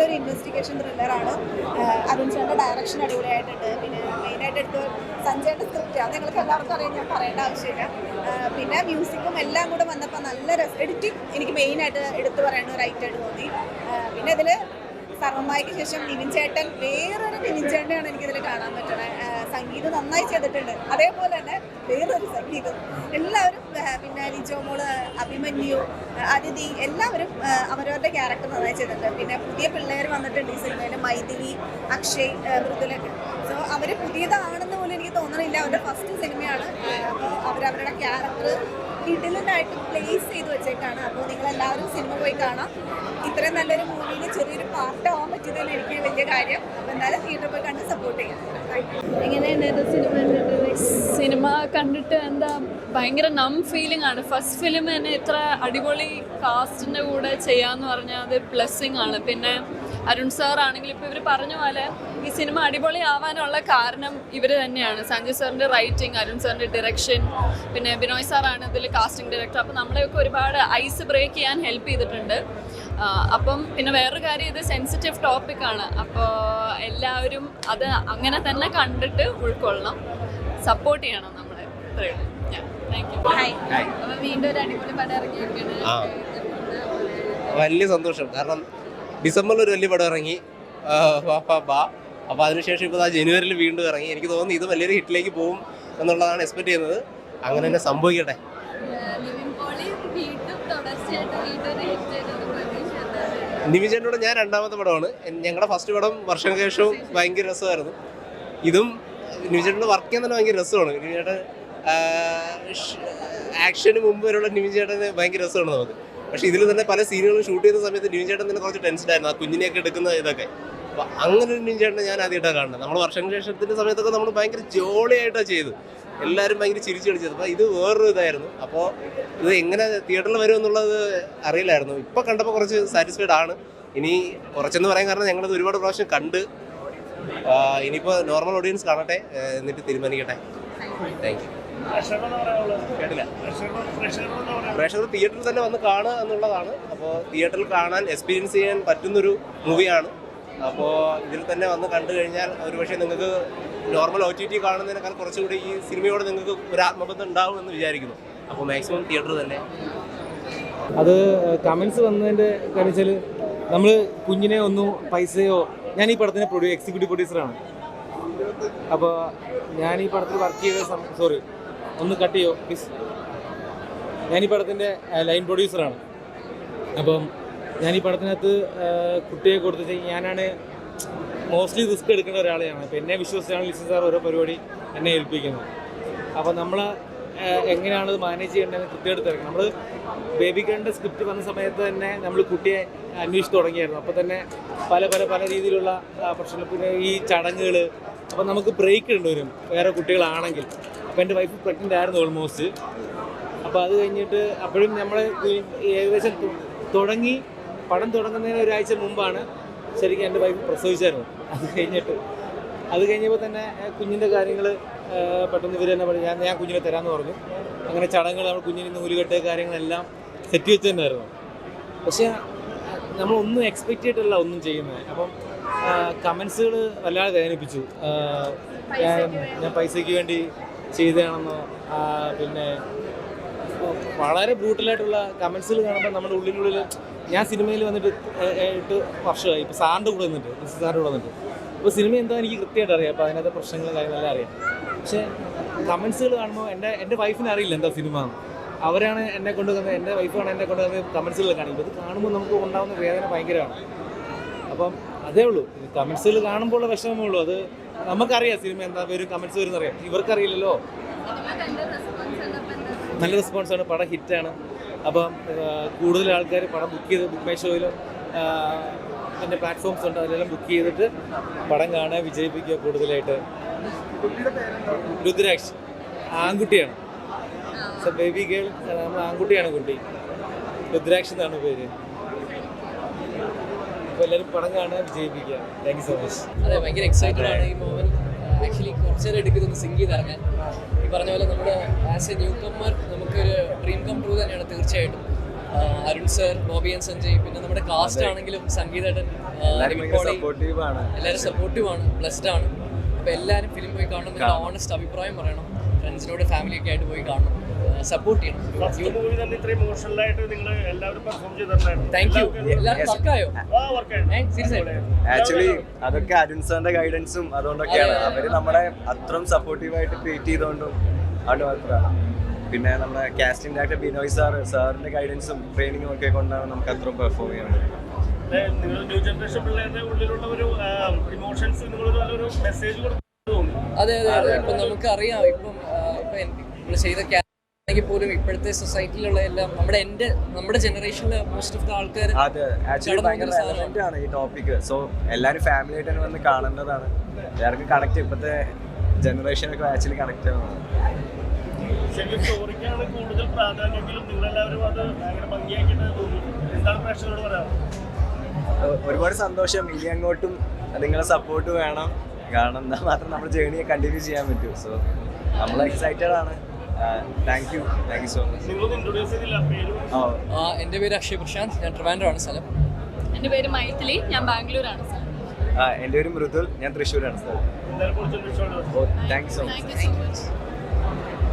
നല്ലൊരു ഇൻവെസ്റ്റിഗേഷൻ ത്രില്ലറാണ്. അരുൺ ചേട്ടൻ്റെ ഡയറക്ഷൻ അടിപൊളിയായിട്ടുണ്ട്. പിന്നെ മെയിനായിട്ട് എടുത്ത് സഞ്ജയുടെ സ്ക്രിപ്റ്റ് അത് നിങ്ങൾക്ക് എല്ലാവർക്കും അറിയാം, ഞാൻ പറയേണ്ട ആവശ്യമില്ല. പിന്നെ മ്യൂസിക്കും എല്ലാം കൂടെ വന്നപ്പോൾ നല്ല എഡിറ്റിംഗ് എനിക്ക് മെയിനായിട്ട് എടുത്തു പറയേണ്ട ഒരു ഐറ്റമായിട്ട് തോന്നി. പിന്നെ ഇതിൽ സർവ്വമായ്ക്ക് ശേഷം നിവിൻ ചേട്ടൻ വേറൊരു നിവിൻ ചേട്ടനെയാണ് എനിക്കിതിൽ കാണാൻ പറ്റണത്. സംഗീതം നന്നായി ചെയ്തിട്ടുണ്ട്, അതേപോലെ തന്നെ വേറൊരു സംഗീതം. എല്ലാവരും പിന്നെ ലിജോ മോള്, അഭിമന്യു, അതിഥി എല്ലാവരും അവരവരുടെ ക്യാരക്ടർ നന്നായി ചെയ്തിട്ടുണ്ട്. പിന്നെ പുതിയ പിള്ളേർ വന്നിട്ടുണ്ട് ഈ സിനിമയിൽ, മൈഥിലി, അക്ഷയ്, മൃദുലൊക്കെ. സോ അവർ പുതിയതാണെന്ന് പോലും എനിക്ക് തോന്നണില്ല, അവരുടെ ഫസ്റ്റ് സിനിമയാണ്. അപ്പോൾ അവരവരുടെ ക്യാരക്ടർ കിടിലനായിട്ട് പ്ലേസ് ചെയ്ത് വെച്ചേക്കാണ്. അപ്പോൾ നിങ്ങളെല്ലാവരും സിനിമ പോയി കാണാം. ഇത്രയും നല്ലൊരു മൂവിയിൽ ചെറിയൊരു പാർട്ടാവാൻ പറ്റിയതിൽ എനിക്ക് വലിയ കാര്യം. അപ്പോൾ എന്തായാലും തിയേറ്ററിൽ പോയി കണ്ട് സപ്പോർട്ട് ചെയ്യാം. എങ്ങനെയുണ്ടായിരുന്നു സിനിമ കണ്ടിട്ട്? എന്താ ഭയങ്കര ഫീലിംഗ് ആണ്. ഫസ്റ്റ് ഫിലിം തന്നെ ഇത്ര അടിപൊളി കാസ്റ്റിൻ്റെ കൂടെ ചെയ്യാന്ന് പറഞ്ഞാൽ അത് ബ്ലെസ്സിങ് ആണ്. പിന്നെ അരുൺ സാർ ആണെങ്കിൽ ഇപ്പോൾ ഇവർ പറഞ്ഞ പോലെ ഈ സിനിമ അടിപൊളി ആവാനുള്ള കാരണം ഇവർ തന്നെയാണ്. സഞ്ജയ് സാറിൻ്റെ റൈറ്റിംഗ്, അരുൺ സാറിൻ്റെ ഡിറക്ഷൻ, പിന്നെ ബിനോയ് സാറാണ് ഇതിൽ കാസ്റ്റിംഗ് ഡയറക്ടർ. അപ്പോൾ നമ്മളെയൊക്കെ ഒരുപാട് ഐസ് ബ്രേക്ക് ചെയ്യാൻ ഹെൽപ്പ് ചെയ്തിട്ടുണ്ട്. അപ്പം പിന്നെ വേറൊരു കാര്യം, ഇത് സെൻസിറ്റീവ് ടോപ്പിക്കാണ്. അപ്പോൾ എല്ലാവരും അത് അങ്ങനെ തന്നെ കണ്ടിട്ട് ഉൾക്കൊള്ളണം, സപ്പോർട്ട് ചെയ്യണം നമ്മളെ. ഇത്രയും താങ്ക് യു. അപ്പോൾ വീണ്ടും ഒരു അടിപൊളി പടം ഇറങ്ങിയിരിക്കുകയാണ്. വലിയ സന്തോഷം, കാരണം ഡിസംബറിൽ ഒരു വലിയ പടം ഇറങ്ങി അപ്പോൾ അതിനുശേഷം ഇപ്പോൾ ജനുവരിയിൽ വീണ്ടും ഇറങ്ങി. എനിക്ക് തോന്നുന്നു ഇത് വലിയൊരു ഹിറ്റിലേക്ക് പോകും എന്നുള്ളതാണ് എക്സ്പെക്ട് ചെയ്യുന്നത്. അങ്ങനെ തന്നെ സംഭവിക്കട്ടെ. നിവിൻ ചേട്ടനോട് ഞാൻ രണ്ടാമത്തെ പടമാണ്. ഞങ്ങളുടെ ഫസ്റ്റ് പടം വർഷങ്ങൾക്ക് ശേഷവും ഭയങ്കര രസമായിരുന്നു. ഇതും നിവിൻ ചേട്ടനോട് വർക്ക് ചെയ്യാൻ തന്നെ ഭയങ്കര രസമാണ്. നിവിൻ ചേട്ടൻ ആക്ഷന് മുമ്പ് വരെയുള്ള നിവിൻ ചേട്ടന് ഭയങ്കര രസമാണ് നമുക്ക്. പക്ഷേ ഇതിൽ തന്നെ പല സീനുകളും ഷൂട്ട് ചെയ്യുന്ന സമയത്ത് നിവിൻ ചേട്ടൻ തന്നെ കുറച്ച് ടെൻഷനായിരുന്നു, ആ കുഞ്ഞിനെയൊക്കെ എടുക്കുന്ന ഇതൊക്കെ. അപ്പോൾ അങ്ങനെ ഒരു നിവിൻ ചേട്ടനെ ഞാൻ ആദ്യമായിട്ടാണ് കാണുന്നത്. നമ്മൾ വർഷങ്ങൾക്ക് ശേഷത്തിൻ്റെ സമയത്തൊക്കെ നമ്മൾ ഭയങ്കര ജോളിയായിട്ടാണ് ചെയ്ത്, എല്ലാവരും ഭയങ്കര ചിരിച്ചു കളിച്ചത്. അപ്പോൾ ഇത് വേറൊരു ഇതായിരുന്നു. അപ്പോൾ ഇത് എങ്ങനെ തിയേറ്ററിൽ വരും എന്നുള്ളത് അറിയില്ലായിരുന്നു. ഇപ്പോൾ കണ്ടപ്പോൾ കുറച്ച് സാറ്റിസ്ഫൈഡ് ആണ്. ഇനി കുറച്ചെന്ന് പറയാൻ കാരണം ഞങ്ങളത് ഒരുപാട് പ്രാവശ്യം കണ്ട്, ഇനിയിപ്പോൾ നോർമൽ ഓഡിയൻസ് കാണട്ടെ, എന്നിട്ട് തീരുമാനിക്കട്ടെ. Thank you. കേട്ടില്ല. പ്രേക്ഷകർ തിയേറ്ററിൽ തന്നെ വന്ന് കാണുക എന്നുള്ളതാണ്. അപ്പോൾ തിയേറ്ററിൽ കാണാൻ എക്സ്പീരിയൻസ് ചെയ്യാൻ പറ്റുന്നൊരു മൂവിയാണ്. അപ്പോൾ ഇതിൽ തന്നെ വന്ന് കണ്ടു കഴിഞ്ഞാൽ ഒരുപക്ഷെ നിങ്ങൾക്ക് നോർമൽ OTT കാണുന്നതിനേക്കാൾ കുറച്ചുകൂടി ഈ സിനിമയോട് നിങ്ങൾക്ക് ഒരു ആത്മബന്ധം ഉണ്ടാവും എന്ന് വിചാരിക്കുന്നു. അപ്പോൾ മാക്സിമം തിയേറ്റർ തന്നെ. അത് കമൻസ് വന്നതിൻ്റെ കാര്യം വെച്ചാൽ നമ്മൾ കുഞ്ഞിനെ ഒന്നും പൈസയോ, ഞാൻ ഈ പടത്തിൻ്റെ എക്സിക്യൂട്ടീവ് പ്രൊഡ്യൂസറാണ്. അപ്പോൾ ഞാൻ ഈ പടത്തിൽ വർക്ക് ചെയ്ത സോറി ഒന്ന് കട്ട് ചെയ്യോ പ്ലീസ്. ഞാൻ ഈ പടത്തിൻ്റെ ലൈൻ പ്രൊഡ്യൂസറാണ്. അപ്പം ഞാൻ ഈ പടത്തിനകത്ത് കുട്ടിയെ കൊടുത്തിട്ട് ഞാനാണ് മോസ്റ്റ്ലി റിസ്ക് എടുക്കേണ്ട ഒരാളെയാണ്. അപ്പോൾ എന്നെ വിശ്വസിച്ചാണ് ലിസൺ സാർ ഓരോ പരിപാടി എന്നെ ഏൽപ്പിക്കുന്നത്. അപ്പോൾ നമ്മൾ എങ്ങനെയാണ് ഇത് മാനേജ് ചെയ്യേണ്ടതെന്ന് കൃത്യമായിട്ട് തിരക്കണം. നമ്മൾ ബേബി ഗേളിൻ്റെ സ്ക്രിപ്റ്റ് വന്ന സമയത്ത് തന്നെ നമ്മൾ കുട്ടിയെ അന്വേഷിച്ച് തുടങ്ങിയായിരുന്നു. അപ്പോൾ തന്നെ പല രീതിയിലുള്ള പ്രശ്നങ്ങൾ, പിന്നെ ഈ ചടങ്ങുകൾ, അപ്പോൾ നമുക്ക് ബ്രേക്ക് ഇടേണ്ടി വരും വേറെ കുട്ടികളാണെങ്കിൽ. അപ്പോൾ എൻ്റെ വൈഫ് പ്രഗ്നൻ്റ് ആയിരുന്നു ഓൾമോസ്റ്റ്. അപ്പോൾ അത് കഴിഞ്ഞിട്ട് അപ്പോഴും നമ്മൾ ഏകദേശം പടം തുടങ്ങുന്നതിന് ഒരാഴ്ച മുമ്പാണ് ശരിക്കും എൻ്റെ വൈഫ് പ്രസവിച്ചായിരുന്നു. അത് കഴിഞ്ഞപ്പോൾ തന്നെ കുഞ്ഞിൻ്റെ കാര്യങ്ങൾ പെട്ടെന്ന് ഇവർ തന്നെ പറഞ്ഞു, ഞാൻ കുഞ്ഞിനെ തരാമെന്ന് പറഞ്ഞു. അങ്ങനെ ചടങ്ങുകൾ, നമ്മൾ കുഞ്ഞിന് നൂലുകെട്ട് കാര്യങ്ങളെല്ലാം സെറ്റ് വെച്ച് തന്നെയായിരുന്നു. പക്ഷേ നമ്മളൊന്നും എക്സ്പെക്റ്റ് ചെയ്തിട്ടല്ല ഒന്നും ചെയ്യുന്നത്. അപ്പം കമൻസുകൾ വല്ലാതെ വേദനിപ്പിച്ചു. ഞാൻ പൈസയ്ക്ക് വേണ്ടി ചെയ്തതാണെന്നോ, പിന്നെ വളരെ ബ്രൂട്ടലായിട്ടുള്ള കമൻസുകൾ കാണുമ്പോൾ നമ്മുടെ ഉള്ളിനുള്ളിൽ, ഞാൻ സിനിമയിൽ വന്നിട്ട് 8 വർഷമായി ഇപ്പോൾ സാറിൻ്റെ കൂടെ വന്നിട്ട്, സാറിൻ്റെ കൂടെ വന്നിട്ട്. അപ്പോൾ സിനിമ എന്താ എനിക്ക് കൃത്യമായിട്ട് അറിയാം. അപ്പോൾ അതിനകത്ത് പ്രശ്നങ്ങൾ കാര്യങ്ങളെല്ലാം അറിയാം. പക്ഷേ കമൻസുകൾ കാണുമ്പോൾ എൻ്റെ വൈഫിന് അറിയില്ല എന്താ സിനിമ. അവരാണ് എന്നെ കൊണ്ടുവന്നത്, എൻ്റെ വൈഫാണ് എന്നെ കൊണ്ടുവന്നത് കമൻസുകൾ കാണിക്കുമ്പോൾ. ഇത് കാണുമ്പോൾ നമുക്ക് ഉണ്ടാകുന്ന വേദന ഭയങ്കരമാണ്. അപ്പം അതേ ഉള്ളൂ, കമൻസുകൾ കാണുമ്പോൾ ഉള്ള വിഷമമേ ഉള്ളൂ. അത് നമുക്കറിയാം സിനിമ എന്താ വരും, കമൻസ് വരും എന്നറിയാം. ഇവർക്കറിയില്ലല്ലോ. നല്ല റെസ്പോൺസാണ്, പടം ഹിറ്റാണ്. അപ്പം കൂടുതൽ ആൾക്കാർ പടം ബുക്ക് മൈ ഷോയിലും എൻ്റെ പ്ലാറ്റ്ഫോംസ് ഉണ്ട്, അതിലെല്ലാം ബുക്ക് ചെയ്തിട്ട് പടം കാണുക, വിജയിപ്പിക്കുക കൂടുതലായിട്ട്. രുദ്രാക്ഷ് ആൺകുട്ടിയാണ്, ബേബി ഗേൾ, നമ്മൾ ആൺകുട്ടിയാണ് കുട്ടി. രുദ്രാക്ഷ് എന്നാണ് പേര്. അപ്പോൾ എല്ലാവരും പടം കാണുക, വിജയിപ്പിക്കുക. Thank you so much. അതെ, ഭയങ്കര എക്സൈറ്റഡ് ആണ് ഈ മൂവൻ. ആക്ച്വലി കുറച്ച് നേരം എടുക്കുന്നൊന്ന് സിങ്ക് ചെയ്തിറങ്ങാൻ. ഈ പറഞ്ഞ പോലെ നമ്മുടെ ആസ് എ ന്യൂ കമ്മർ നമുക്കൊരു ഡ്രീം കം ട്രൂ തന്നെയാണ് തീർച്ചയായിട്ടും. അരുൺ സർ, ബോബി ആൻഡ് സഞ്ജയ്, പിന്നെ നമ്മുടെ കാസ്റ്റ് ആണെങ്കിലും സംഗീതേട്ടൻ, സപ്പോർട്ടീവ് ആണ്. എല്ലാവരും സപ്പോർട്ടീവ് ആണ്, ബ്ലെസ്ഡ് ആണ്. അപ്പോൾ എല്ലാവരും ഫിലിം പോയി കാണണം, നിങ്ങളുടെ ഓണസ്റ്റ് അഭിപ്രായം പറയണം, ഫ്രണ്ട്സിനോട് ഫാമിലിയൊക്കെ ആയിട്ട് പോയി കാണണം, സപ്പോർട്ട് ചെയ്യണം. Thank you. എല്ലാവരും വർക്കായോ? സീരിയസ് ആയിട്ട് ആക്ച്വലി അതൊക്കെ അരുൺ സാറിന്റെ ഗൈഡൻസും അതുകൊണ്ടൊക്കെയാണ്. അവര് നമ്മളെ അത്രയും സപ്പോർട്ടീവായിട്ട് ട്രീറ്റ് ചെയ്തുകൊണ്ടും അതുകൊണ്ട് മാത്രമാണ്. പിന്നെ നമ്മുടെ കാസ്റ്റിംഗ് ഡയറക്ടർ ബിനോയ് സാറിന്റെ ഗൈഡൻസും ട്രെയിനിങ്ങും ഒക്കെ കൊണ്ടാണ് നമുക്ക് അത്രയും പെർഫോം ചെയ്യാൻ പറ്റുന്നത്. അതെ അതെ അതെ. ഇപ്പം നമുക്കറിയാം, ഇപ്പം നമ്മൾ ചെയ്ത ക്യാരക്ടർ പോലും ഇപ്പോഴത്തെ സൊസൈറ്റിയിലുള്ള എല്ലാം നമ്മുടെ ജനറേഷനിലെ മോസ്റ്റ് ഓഫ് ദ ആൾക്കാർ അതെ, ആക്ച്വലി ഭയങ്കര റെലവന്റ് ആണ് ഈ ടോപ്പിക്. സോ എല്ലാവരും ഫാമിലി ആയിട്ട് തന്നെ വന്ന് കാണേണ്ടതാണ്. എല്ലാവർക്കും കണക്ട്, ഇപ്പോഴത്തെ ജനറേഷനൊക്കെ ആക്ച്വലി കണക്ട് ആവുന്നതാണ്. ഒരുപാട് സന്തോഷം. ഇനി അങ്ങോട്ടും നിങ്ങളെ സപ്പോർട്ട് വേണം. കാരണം എന്നാൽ മാത്രം നമ്മുടെ ജേർണിയെ കണ്ടിന്യൂ ചെയ്യാൻ പറ്റൂ. സോ നമ്മൾ എക്സൈറ്റഡ് ആണ്. Thank you so much. എൻ്റെ പേര് അക്ഷയ് പ്രശാന്ത്, ഞാൻ ട്രിവാൻഡ്രമാണ് സ്ഥലം. എൻ്റെ പേര് മൈഥിലി, ഞാൻ ബാംഗ്ലൂരാണ് സ്ഥലം. എൻ്റെ പേര് മൃദുൽ, ഞാൻ തൃശ്ശൂരാണ് സ്ഥലം. Thank you so much. Thank you so much.